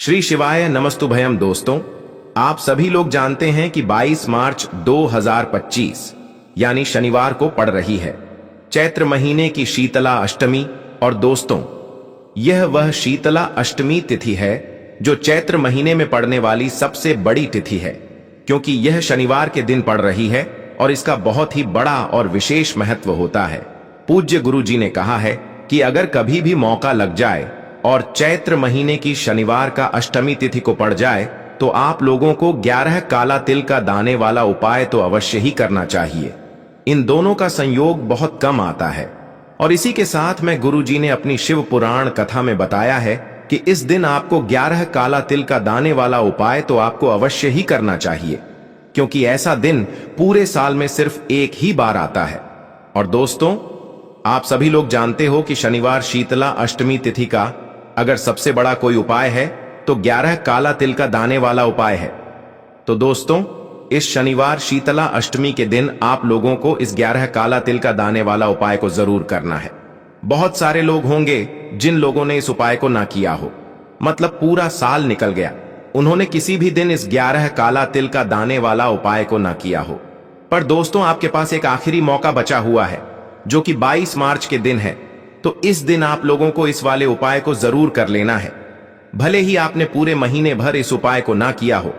श्री शिवाय नमस्तुभयम। दोस्तों, आप सभी लोग जानते हैं कि 22 मार्च 2025 यानी शनिवार को पड़ रही है चैत्र महीने की शीतला अष्टमी। और दोस्तों, यह वह शीतला अष्टमी तिथि है जो चैत्र महीने में पड़ने वाली सबसे बड़ी तिथि है, क्योंकि यह शनिवार के दिन पड़ रही है और इसका बहुत ही बड़ा और विशेष महत्व होता है। पूज्य गुरु जी ने कहा है कि अगर कभी भी मौका लग जाए और चैत्र महीने की शनिवार का अष्टमी तिथि को पड़ जाए तो आप लोगों को 11 काला तिल का दाने वाला उपाय तो अवश्य ही करना चाहिए। इन दोनों का संयोग बहुत कम आता है और इसी के साथ में गुरु जी ने अपनी शिव पुराण कथा में बताया है कि इस दिन आपको 11 काला तिल का दाने वाला उपाय तो आपको अवश्य ही करना चाहिए, क्योंकि ऐसा दिन पूरे साल में सिर्फ एक ही बार आता है। और दोस्तों, आप सभी लोग जानते हो कि शनिवार शीतला अष्टमी तिथि का अगर सबसे बड़ा कोई उपाय है तो 11 काला तिल का दाने वाला उपाय है। तो दोस्तों, इस शनिवार शीतला अष्टमी के दिन आप लोगों को इस 11 काला तिल का दाने वाला उपाय को जरूर करना है। बहुत सारे लोग होंगे जिन लोगों ने इस उपाय को ना किया हो, मतलब पूरा साल निकल गया, उन्होंने किसी भी दिन इस 11 काला तिल का दाने वाला उपाय को ना किया हो। पर दोस्तों, आपके पास एक आखिरी मौका बचा हुआ है जो कि 22 मार्च के दिन है। तो इस दिन आप लोगों को इस वाले उपाय को जरूर कर लेना है। भले ही आपने पूरे महीने भर इस उपाय को ना किया हो,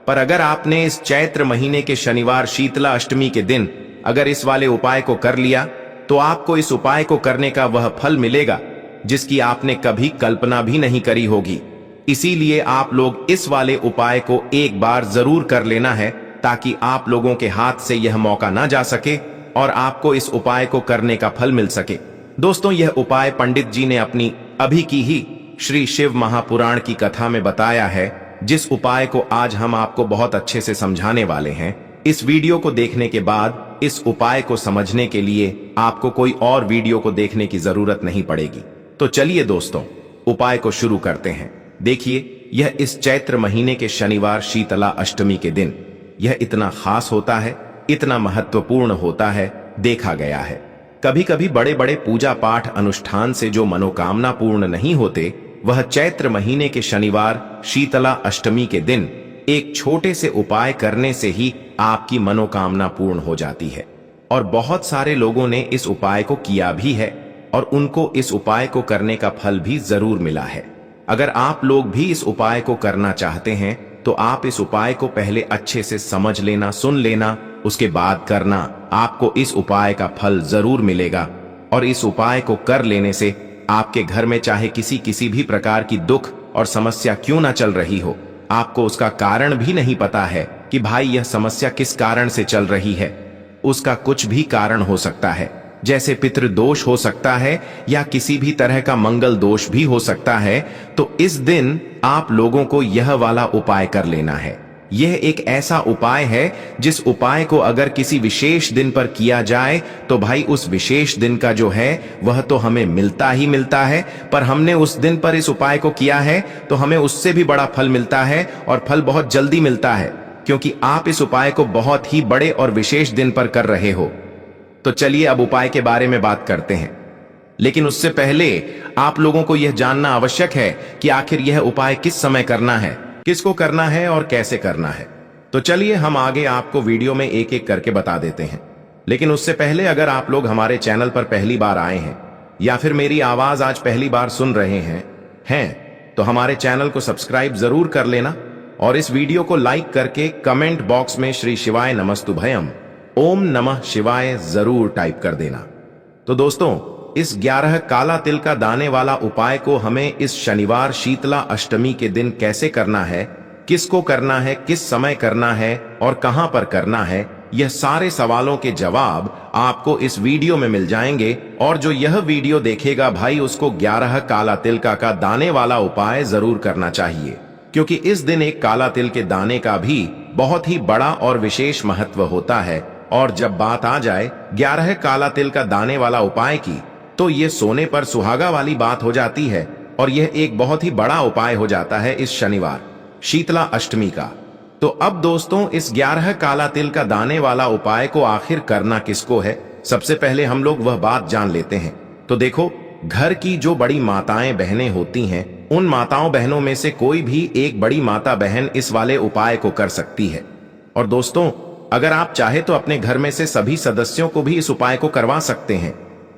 पर अगर आपने इस चैत्र महीने के शनिवार शीतला अष्टमी के दिन अगर इस वाले उपाय को कर लिया तो आपको इस उपाय को करने का वह फल मिलेगा जिसकी आपने कभी कल्पना भी नहीं करी होगी। इसीलिए आप लोग इस वाले उपाय को एक बार जरूर कर लेना है, ताकि आप लोगों के हाथ से यह मौका ना जा सके और आपको इस उपाय को करने का फल मिल सके। दोस्तों, यह उपाय पंडित जी ने अपनी अभी की ही श्री शिव महापुराण की कथा में बताया है, जिस उपाय को आज हम आपको बहुत अच्छे से समझाने वाले हैं। इस वीडियो को देखने के बाद इस उपाय को समझने के लिए आपको कोई और वीडियो को देखने की जरूरत नहीं पड़ेगी। तो चलिए दोस्तों, उपाय को शुरू करते हैं। देखिए, यह इस चैत्र महीने के शनिवार शीतला अष्टमी के दिन यह इतना खास होता है, इतना महत्वपूर्ण होता है। देखा गया है कभी कभी बड़े बड़े पूजा पाठ अनुष्ठान से जो मनोकामना पूर्ण नहीं होते, वह चैत्र महीने के शनिवार शीतला अष्टमी के दिन एक छोटे से उपाय करने से ही आपकी मनोकामना पूर्ण हो जाती है। और बहुत सारे लोगों ने इस उपाय को किया भी है और उनको इस उपाय को करने का फल भी जरूर मिला है। अगर आप लोग भी इस उपाय को करना चाहते हैं तो आप इस उपाय को पहले अच्छे से समझ लेना, सुन लेना, उसके बाद करना। आपको इस उपाय का फल जरूर मिलेगा। और इस उपाय को कर लेने से आपके घर में चाहे किसी भी प्रकार की दुख और समस्या क्यों ना चल रही हो, आपको उसका कारण भी नहीं पता है कि भाई यह समस्या किस कारण से चल रही है। उसका कुछ भी कारण हो सकता है, जैसे पितृदोष हो सकता है या किसी भी तरह का मंगल दोष भी हो सकता है। तो इस दिन आप लोगों को यह वाला उपाय कर लेना है। यह एक ऐसा उपाय है जिस उपाय को अगर किसी विशेष दिन पर किया जाए तो भाई उस विशेष दिन का जो है वह तो हमें मिलता ही मिलता है, पर हमने उस दिन पर इस उपाय को किया है तो हमें उससे भी बड़ा फल मिलता है और फल बहुत जल्दी मिलता है, क्योंकि आप इस उपाय को बहुत ही बड़े और विशेष दिन पर कर रहे हो। तो चलिए अब उपाय के बारे में बात करते हैं, लेकिन उससे पहले आप लोगों को यह जानना आवश्यक है कि आखिर यह उपाय किस समय करना है, किसको करना है और कैसे करना है। तो चलिए हम आगे आपको वीडियो में एक एक करके बता देते हैं। लेकिन उससे पहले अगर आप लोग हमारे चैनल पर पहली बार आए हैं या फिर मेरी आवाज आज पहली बार सुन रहे हैं तो हमारे चैनल को सब्सक्राइब जरूर कर लेना और इस वीडियो को लाइक करके कमेंट बॉक्स में श्री शिवाय नमस्तुभयम, ओम नमः शिवाय जरूर टाइप कर देना। तो दोस्तों, इस 11 काला तिल का दाने वाला उपाय को हमें इस शनिवार शीतला अष्टमी के दिन कैसे करना है, किसको करना है, किस समय करना है और कहां पर करना है, यह सारे सवालों के जवाब आपको इस वीडियो में मिल जाएंगे। और जो यह वीडियो देखेगा भाई, उसको 11 काला तिल का दाने वाला उपाय जरूर करना चाहिए, क्योंकि इस दिन एक काला तिल के दाने का भी बहुत ही बड़ा और विशेष महत्व होता है। और जब बात आ जाए 11 काला तिल का दाने वाला उपाय की, तो ये सोने पर सुहागा वाली बात हो जाती है और यह एक बहुत ही बड़ा उपाय हो जाता है इस शनिवार शीतला अष्टमी का। तो अब दोस्तों, इस 11 काला तिल का दाने वाला उपाय को आखिर करना किसको है, सबसे पहले हम लोग वह बात जान लेते हैं। तो देखो, घर की जो बड़ी माताएं बहनें होती हैं, उन माताओं बहनों में से कोई भी एक बड़ी माता बहन इस वाले उपाय को कर सकती है। और दोस्तों, अगर आप चाहे तो अपने घर में से सभी सदस्यों को भी इस उपाय को करवा सकते हैं।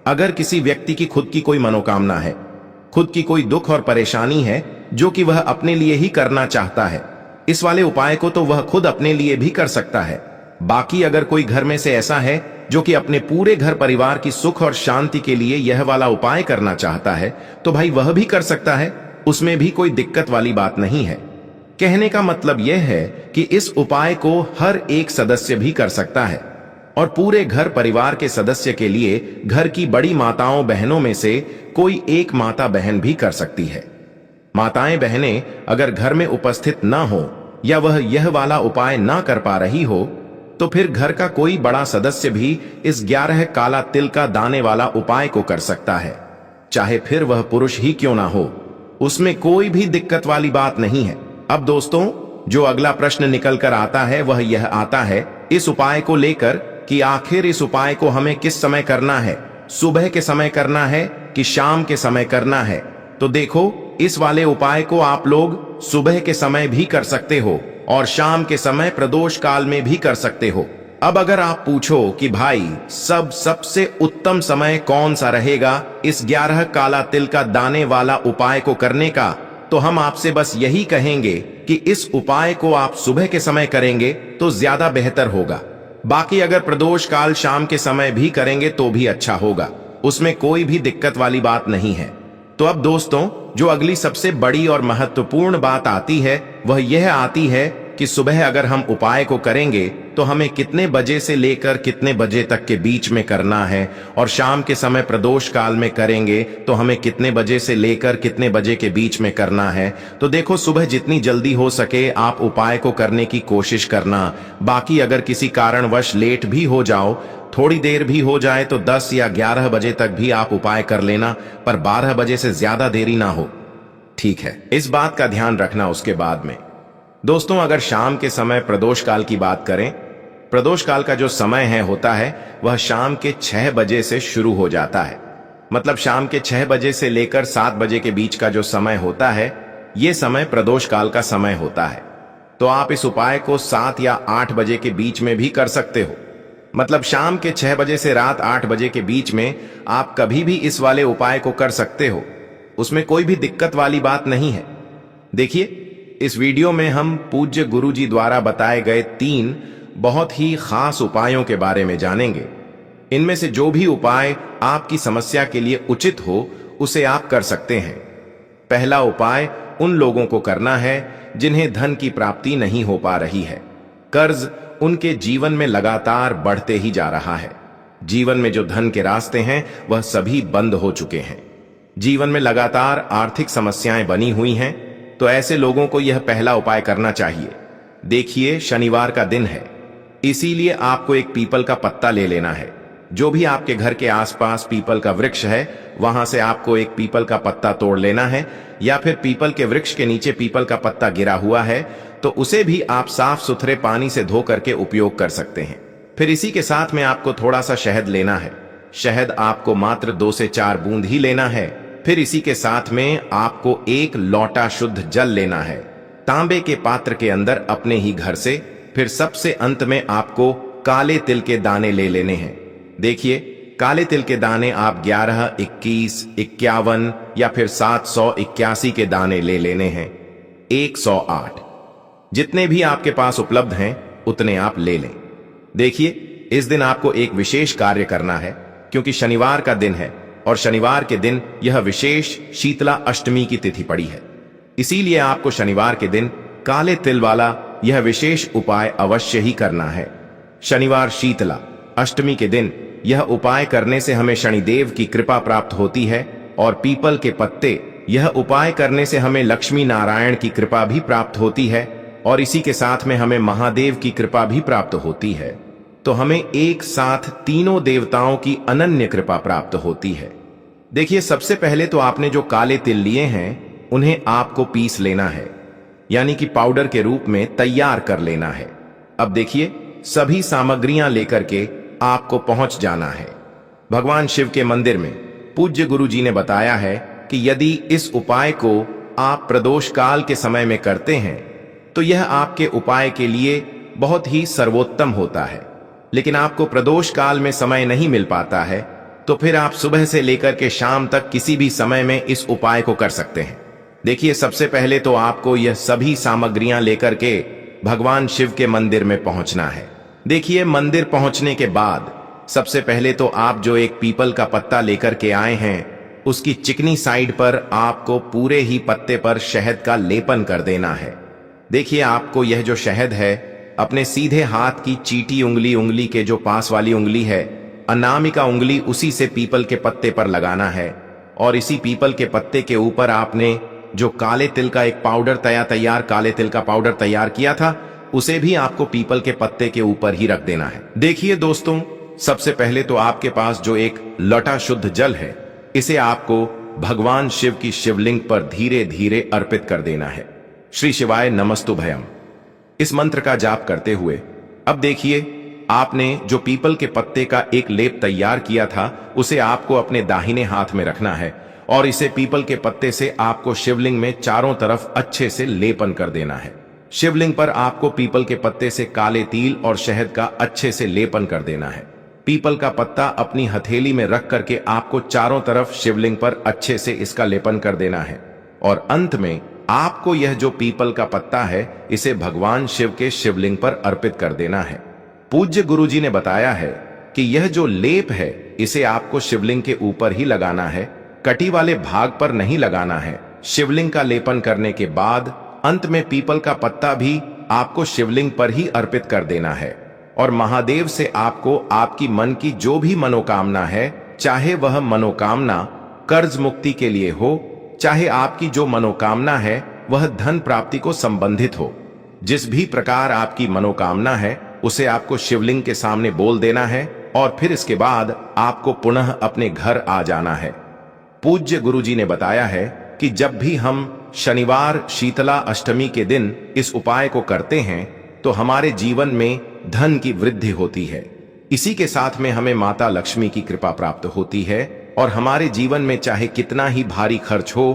अगर किसी व्यक्ति की खुद की कोई मनोकामना है, खुद की कोई दुख और परेशानी है जो कि वह अपने लिए ही करना चाहता है, इस वाले उपाय को तो वह खुद अपने लिए भी कर सकता है। बाकी अगर कोई घर में से ऐसा है जो कि अपने पूरे घर परिवार की सुख और शांति के लिए यह वाला उपाय करना चाहता है, तो भाई वह भी कर सकता है, उसमें भी कोई दिक्कत वाली बात नहीं है। कहने का मतलब यह है कि इस उपाय को हर एक सदस्य भी कर सकता है और पूरे घर परिवार के सदस्य के लिए घर की बड़ी माताओं बहनों में से कोई एक माता बहन भी कर सकती है। माताएं बहनें अगर घर में उपस्थित ना हो या वह यह वाला उपाय ना कर पा रही हो, तो फिर घर का कोई बड़ा सदस्य भी इस 11 काला तिल का दाने वाला उपाय को कर सकता है, चाहे फिर वह पुरुष ही क्यों ना हो, उसमें कोई भी दिक्कत वाली बात नहीं है। अब दोस्तों, जो अगला प्रश्न निकल कर आता है वह यह आता है इस उपाय को लेकर कि आखिर इस उपाय को हमें किस समय करना है, सुबह के समय करना है कि शाम के समय करना है। तो देखो, इस वाले उपाय को आप लोग सुबह के समय भी कर सकते हो और शाम के समय प्रदोष काल में भी कर सकते हो। अब अगर आप पूछो कि भाई सबसे उत्तम समय कौन सा रहेगा इस 11 काला तिल का दाने वाला उपाय को करने का, तो हम आपसे बस यही कहेंगे कि इस उपाय को आप सुबह के समय करेंगे तो ज्यादा बेहतर होगा। बाकी अगर प्रदोष काल शाम के समय भी करेंगे तो भी अच्छा होगा, उसमें कोई भी दिक्कत वाली बात नहीं है। तो अब दोस्तों, जो अगली सबसे बड़ी और महत्वपूर्ण बात आती है वह यह आती है कि सुबह अगर हम उपाय को करेंगे तो हमें कितने बजे से लेकर कितने बजे तक के बीच में करना है, और शाम के समय प्रदोष काल में करेंगे तो हमें कितने बजे से लेकर कितने बजे के बीच में करना है। तो देखो, सुबह जितनी जल्दी हो सके आप उपाय को करने की कोशिश करना। बाकी अगर किसी कारणवश लेट भी हो जाओ, थोड़ी देर भी हो जाए, तो 10 या 11 बजे तक भी आप उपाय कर लेना, पर 12 बजे से ज्यादा देरी ना हो, ठीक है? इस बात का ध्यान रखना। उसके बाद में दोस्तों, अगर शाम के समय प्रदोष काल की बात करें, प्रदोष काल का जो समय है होता है वह शाम के 6 बजे से शुरू हो जाता है। मतलब शाम के 6 बजे से लेकर 7 बजे के बीच का जो समय होता है, यह समय प्रदोष काल का समय होता है। तो आप इस उपाय को 7 या 8 बजे के बीच में भी कर सकते हो। मतलब शाम के 6 बजे से रात 8 बजे के बीच में आप कभी भी इस वाले उपाय को कर सकते हो, उसमें कोई भी दिक्कत वाली बात नहीं है। देखिए, इस वीडियो में हम पूज्य गुरुजी द्वारा बताए गए 3 बहुत ही खास उपायों के बारे में जानेंगे। इनमें से जो भी उपाय आपकी समस्या के लिए उचित हो उसे आप कर सकते हैं। पहला उपाय उन लोगों को करना है जिन्हें धन की प्राप्ति नहीं हो पा रही है। कर्ज उनके जीवन में लगातार बढ़ते ही जा रहा है। जीवन में जो धन के रास्ते हैं वह सभी बंद हो चुके हैं। जीवन में लगातार आर्थिक समस्याएं बनी हुई हैं, तो ऐसे लोगों को यह पहला उपाय करना चाहिए। देखिए, शनिवार का दिन है, इसीलिए आपको एक पीपल का पत्ता ले लेना है। जो भी आपके घर के आसपास पीपल का वृक्ष है, वहां से आपको एक पीपल का पत्ता तोड़ लेना है, या फिर पीपल के वृक्ष के नीचे पीपल का पत्ता गिरा हुआ है तो उसे भी आप साफ सुथरे पानी से धो करके उपयोग कर सकते हैं। फिर इसी के साथ में आपको थोड़ा सा शहद लेना है। शहद आपको मात्र 2 से 4 बूंद ही लेना है। फिर इसी के साथ में आपको 1 लोटा शुद्ध जल लेना है, तांबे के पात्र के अंदर अपने ही घर से। फिर सबसे अंत में आपको काले तिल के दाने ले लेने हैं। देखिए, काले तिल के दाने आप 11, 21, 51 या फिर 781 के दाने ले लेने हैं। 108 जितने भी आपके पास उपलब्ध हैं उतने आप ले लें। देखिए, इस दिन आपको एक विशेष कार्य करना है, क्योंकि शनिवार का दिन है और शनिवार के दिन यह विशेष शीतला अष्टमी की तिथि पड़ी है। इसीलिए आपको शनिवार के दिन काले तिल वाला यह विशेष उपाय अवश्य ही करना है। शनिवार शीतला अष्टमी के दिन यह उपाय करने से हमें शनिदेव की कृपा प्राप्त होती है, और पीपल के पत्ते, यह उपाय करने से हमें लक्ष्मी नारायण की कृपा भी प्राप्त होती है, और इसी के साथ में हमें महादेव की कृपा भी प्राप्त होती है। तो हमें एक साथ तीनों देवताओं की अनन्य कृपा प्राप्त होती है। देखिए, सबसे पहले तो आपने जो काले तिल लिए हैं उन्हें आपको पीस लेना है, यानी कि पाउडर के रूप में तैयार कर लेना है। अब देखिए, सभी सामग्रियां लेकर के आपको पहुंच जाना है भगवान शिव के मंदिर में। पूज्य गुरु जी ने बताया है कि यदि इस उपाय को आप प्रदोष काल के समय में करते हैं तो यह आपके उपाय के लिए बहुत ही सर्वोत्तम होता है। लेकिन आपको प्रदोष काल में समय नहीं मिल पाता है तो फिर आप सुबह से लेकर के शाम तक किसी भी समय में इस उपाय को कर सकते हैं। देखिए, सबसे पहले तो आपको यह सभी सामग्रियां लेकर के भगवान शिव के मंदिर में पहुंचना है। देखिए, मंदिर पहुंचने के बाद सबसे पहले तो आप जो एक पीपल का पत्ता लेकर के आए हैं उसकी चिकनी साइड पर आपको पूरे ही पत्ते पर शहद का लेपन कर देना है। देखिए, आपको यह जो शहद है अपने सीधे हाथ की चीटी उंगली के जो पास वाली उंगली है, अनामिका उंगली, उसी से पीपल के पत्ते पर लगाना है। और इसी पीपल के पत्ते के ऊपर आपने जो काले तिल का एक पाउडर काले तिल का पाउडर तैयार किया था उसे भी आपको पीपल के पत्ते के ऊपर ही रख देना है। देखिए दोस्तों, सबसे पहले तो आपके पास जो एक लोटा शुद्ध जल है इसे आपको भगवान शिव की शिवलिंग पर धीरे धीरे अर्पित कर देना है। श्री शिवाय नमस्तुभयम इस मंत्र का जाप करते हुए अब देखिए, आपने जो पीपल के पत्ते का एक लेप तैयार किया था उसे आपको अपने दाहिने हाथ में रखना है और इसे पीपल के पत्ते से आपको शिवलिंग में चारों तरफ अच्छे से लेपन कर देना है। शिवलिंग पर आपको पीपल के पत्ते से काले तिल और शहद का अच्छे से लेपन कर देना है। पीपल का पत्ता अपनी हथेली में रख करके आपको चारों तरफ शिवलिंग पर अच्छे से इसका लेपन कर देना है। और अंत में आपको यह जो पीपल का पत्ता है इसे भगवान शिव के शिवलिंग पर अर्पित कर देना है। पूज्य गुरु जी ने बताया है कि यह जो लेप है इसे आपको शिवलिंग के ऊपर ही लगाना है, कटी वाले भाग पर नहीं लगाना है। शिवलिंग का लेपन करने के बाद अंत में पीपल का पत्ता भी आपको शिवलिंग पर ही अर्पित कर देना है। और महादेव से आपको आपकी मन की जो भी मनोकामना है, चाहे वह मनोकामना कर्ज मुक्ति के लिए हो, चाहे आपकी जो मनोकामना है वह धन प्राप्ति को संबंधित हो, जिस भी प्रकार आपकी मनोकामना है उसे आपको शिवलिंग के सामने बोल देना है और फिर इसके बाद आपको पुनः अपने घर आ जाना है। पूज्य गुरुजी ने बताया है कि जब भी हम शनिवार शीतला अष्टमी के दिन इस उपाय को करते हैं तो हमारे जीवन में धन की वृद्धि होती है। इसी के साथ में हमें माता लक्ष्मी की कृपा प्राप्त होती है और हमारे जीवन में चाहे कितना ही भारी खर्च हो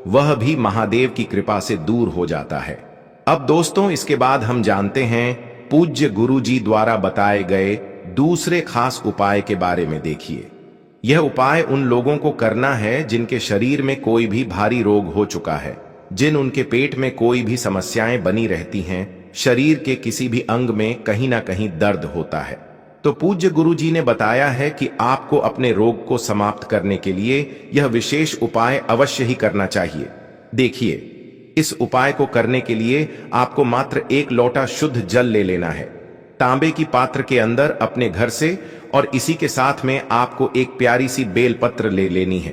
वह भी महादेव की कृपा से दूर हो जाता है। अब दोस्तों, इसके बाद हम जानते हैं पूज्य गुरु जी द्वारा बताए गए दूसरे खास उपाय के बारे में। देखिए, यह उपाय उन लोगों को करना है जिनके शरीर में कोई भी भारी रोग हो चुका है, जिन उनके पेट में कोई भी समस्याएं बनी रहती हैं, शरीर के किसी भी अंग में कहीं ना कहीं दर्द होता है। तो पूज्य गुरु जी ने बताया है कि आपको अपने रोग को समाप्त करने के लिए यह विशेष उपाय अवश्य ही करना चाहिए। देखिए, इस उपाय को करने के लिए आपको मात्र एक लोटा शुद्ध जल ले लेना है, तांबे की पात्र के अंदर अपने घर से, और इसी के साथ में आपको एक प्यारी सी बेलपत्र ले लेनी है।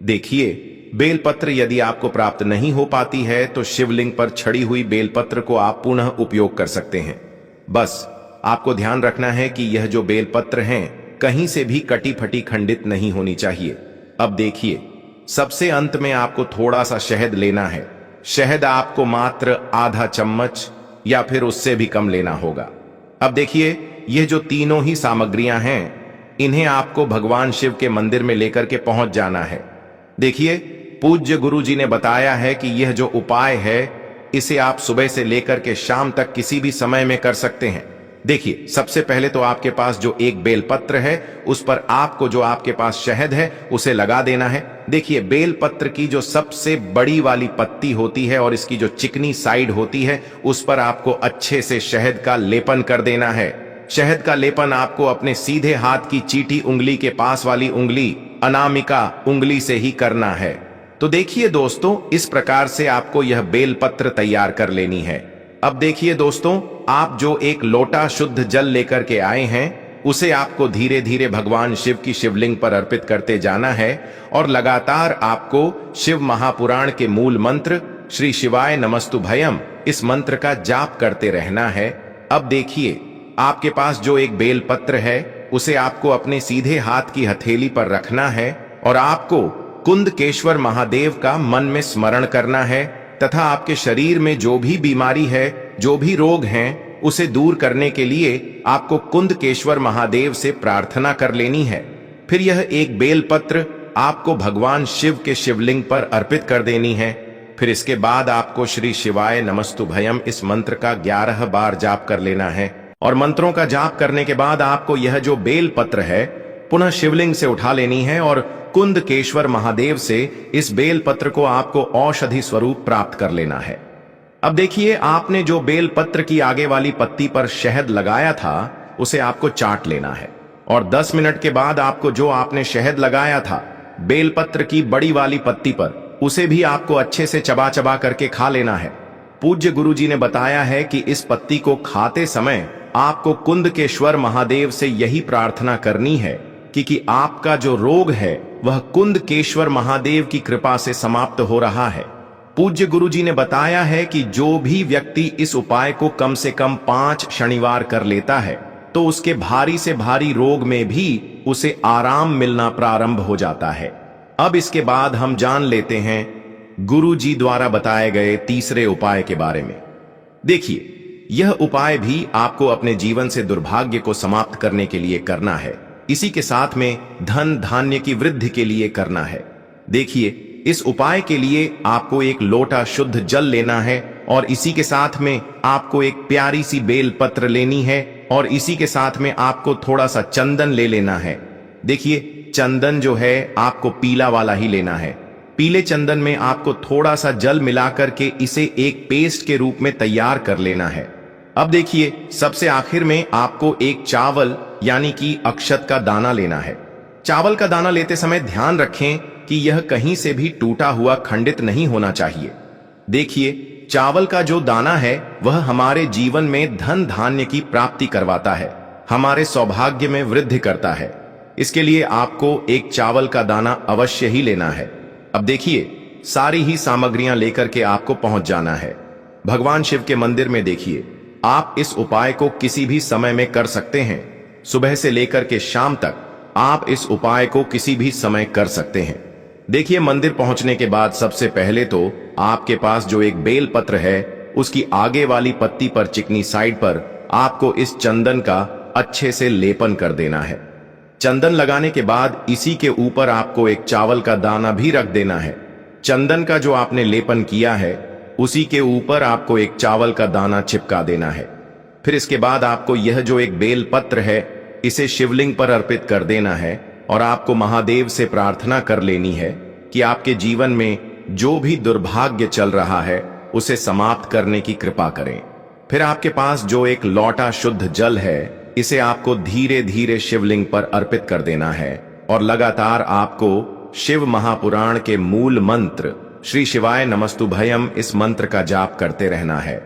देखिए, बेलपत्र यदि आपको प्राप्त नहीं हो पाती है तो शिवलिंग पर छड़ी हुई बेलपत्र को आप पुनः उपयोग कर सकते हैं। बस आपको ध्यान रखना है कि यह जो बेलपत्र हैं कहीं से भी कटी फटी खंडित नहीं होनी चाहिए। अब देखिए, सबसे अंत में आपको थोड़ा सा शहद लेना है। शहद आपको मात्र आधा चम्मच या फिर उससे भी कम लेना होगा। अब देखिए, यह जो तीनों ही सामग्रियां हैं इन्हें आपको भगवान शिव के मंदिर में लेकर के पहुंच जाना है। देखिए, पूज्य गुरु जी ने बताया है कि यह जो उपाय है इसे आप सुबह से लेकर के शाम तक किसी भी समय में कर सकते हैं। देखिए, सबसे पहले तो आपके पास जो एक बेलपत्र है उस पर आपको जो आपके पास शहद है उसे लगा देना है। देखिए, बेलपत्र की जो सबसे बड़ी वाली पत्ती होती है और इसकी जो चिकनी साइड होती है उस पर आपको अच्छे से शहद का लेपन कर देना है। शहद का लेपन आपको अपने सीधे हाथ की चीटी उंगली के पास वाली उंगली अनामिका उंगली से ही करना है। तो देखिए दोस्तों, इस प्रकार से आपको यह बेलपत्र तैयार कर लेनी है। अब देखिए दोस्तों, आप जो एक लोटा शुद्ध जल लेकर के आए हैं उसे आपको धीरे धीरे भगवान शिव की शिवलिंग पर अर्पित करते जाना है और लगातार आपको शिव महापुराण के मूल मंत्र श्री शिवाय नमस्तुभयम इस मंत्र का जाप करते रहना है। अब देखिए, आपके पास जो एक बेलपत्र है उसे आपको अपने सीधे हाथ की हथेली पर रखना है और आपको कुंदकेश्वर महादेव का मन में स्मरण करना है तथा आपके शरीर में जो भी बीमारी है, जो भी रोग हैं, उसे दूर करने के लिए आपको कुंदकेश्वर महादेव से प्रार्थना कर लेनी है। फिर यह एक बेलपत्र आपको भगवान शिव के शिवलिंग पर अर्पित कर देनी है। फिर इसके बाद आपको श्री शिवाय नमस्तुभयम इस मंत्र का 11 बार जाप कर लेना है। और मंत्रों का जाप करने के बाद आपको यह जो बेल पत्र है पुनः शिवलिंग से उठा लेनी है और कुंदकेश्वर महादेव से इस बेल पत्र को आपको औषधि स्वरूप प्राप्त कर लेना है। अब देखिए, आपने जो बेल पत्र की आगे वाली पत्ती पर शहद लगाया था उसे आपको चाट लेना है और 10 मिनट के बाद आपको जो आपने शहद लगाया था बेलपत्र की बड़ी वाली पत्ती पर उसे भी आपको अच्छे से चबा चबा करके खा लेना है। पूज्य गुरुजी ने बताया है कि इस पत्ती को खाते समय आपको कुंदकेश्वर महादेव से यही प्रार्थना करनी है कि आपका जो रोग है वह कुंदकेश्वर महादेव की कृपा से समाप्त हो रहा है। पूज्य गुरुजी ने बताया है कि जो भी व्यक्ति इस उपाय को कम से कम 5 शनिवार कर लेता है तो उसके भारी से भारी रोग में भी उसे आराम मिलना प्रारंभ हो जाता है। अब इसके बाद हम जान लेते हैं गुरुजी द्वारा बताए गए तीसरे उपाय के बारे में। देखिए, यह उपाय भी आपको अपने जीवन से दुर्भाग्य को समाप्त करने के लिए करना है। इसी के साथ में धन धान्य की वृद्धि के लिए करना है। देखिए, इस उपाय के लिए आपको एक लोटा शुद्ध जल लेना है और इसी के साथ में आपको एक प्यारी सी बेल पत्र लेनी है और इसी के साथ में आपको थोड़ा सा चंदन ले लेना है। देखिए, चंदन जो है आपको पीला वाला ही लेना है। पीले चंदन में आपको थोड़ा सा जल मिलाकर के इसे एक पेस्ट के रूप में तैयार कर लेना है। अब देखिए, सबसे आखिर में आपको एक चावल यानी कि अक्षत का दाना लेना है। चावल का दाना लेते समय ध्यान रखें कि यह कहीं से भी टूटा हुआ खंडित नहीं होना चाहिए। देखिए, चावल का जो दाना है वह हमारे जीवन में धन धान्य की प्राप्ति करवाता है, हमारे सौभाग्य में वृद्धि करता है। इसके लिए आपको एक चावल का दाना अवश्य ही लेना है। अब देखिए, सारी ही सामग्रियां लेकर के आपको पहुंच जाना है भगवान शिव के मंदिर में। देखिए, आप इस उपाय को किसी भी समय में कर सकते हैं। सुबह से लेकर के शाम तक आप इस उपाय को किसी भी समय कर सकते हैं। देखिए, मंदिर पहुंचने के बाद सबसे पहले तो आपके पास जो एक बेल पत्र है उसकी आगे वाली पत्ती पर चिकनी साइड पर आपको इस चंदन का अच्छे से लेपन कर देना है। चंदन लगाने के बाद इसी के ऊपर आपको एक चावल का दाना भी रख देना है। चंदन का जो आपने लेपन किया है उसी के ऊपर आपको एक चावल का दाना चिपका देना है। फिर इसके बाद आपको यह जो एक बेल पत्र है इसे शिवलिंग पर अर्पित कर देना है और आपको महादेव से प्रार्थना कर लेनी है कि आपके जीवन में जो भी दुर्भाग्य चल रहा है उसे समाप्त करने की कृपा करें। फिर आपके पास जो एक लोटा शुद्ध जल है इसे आपको धीरे धीरे शिवलिंग पर अर्पित कर देना है और लगातार आपको शिव महापुराण के मूल मंत्र श्री शिवाय नमस्तुभयम इस मंत्र का जाप करते रहना है।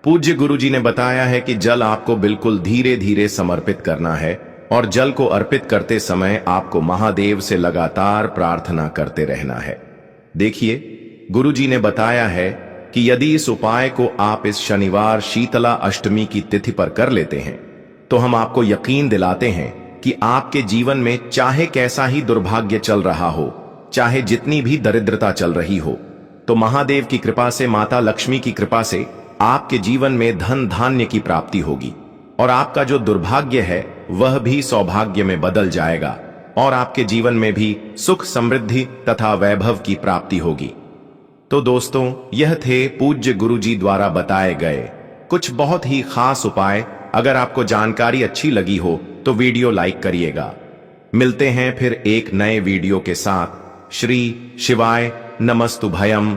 पूज्य गुरुजी ने बताया है कि जल आपको बिल्कुल धीरे धीरे समर्पित करना है और जल को अर्पित करते समय आपको महादेव से लगातार प्रार्थना करते रहना है। देखिए, गुरुजी ने बताया है कि यदि इस उपाय को आप इस शनिवार शीतला अष्टमी की तिथि पर कर लेते हैं तो हम आपको यकीन दिलाते हैं कि आपके जीवन में चाहे कैसा ही दुर्भाग्य चल रहा हो, चाहे जितनी भी दरिद्रता चल रही हो, तो महादेव की कृपा से, माता लक्ष्मी की कृपा से आपके जीवन में धन धान्य की प्राप्ति होगी और आपका जो दुर्भाग्य है वह भी सौभाग्य में बदल जाएगा और आपके जीवन में भी सुख समृद्धि तथा वैभव की प्राप्ति होगी। तो दोस्तों, यह थे पूज्य गुरुजी द्वारा बताए गए कुछ बहुत ही खास उपाय। अगर आपको जानकारी अच्छी लगी हो तो वीडियो लाइक करिएगा। मिलते हैं फिर एक नए वीडियो के साथ। श्री शिवाय नमस्तुभयम।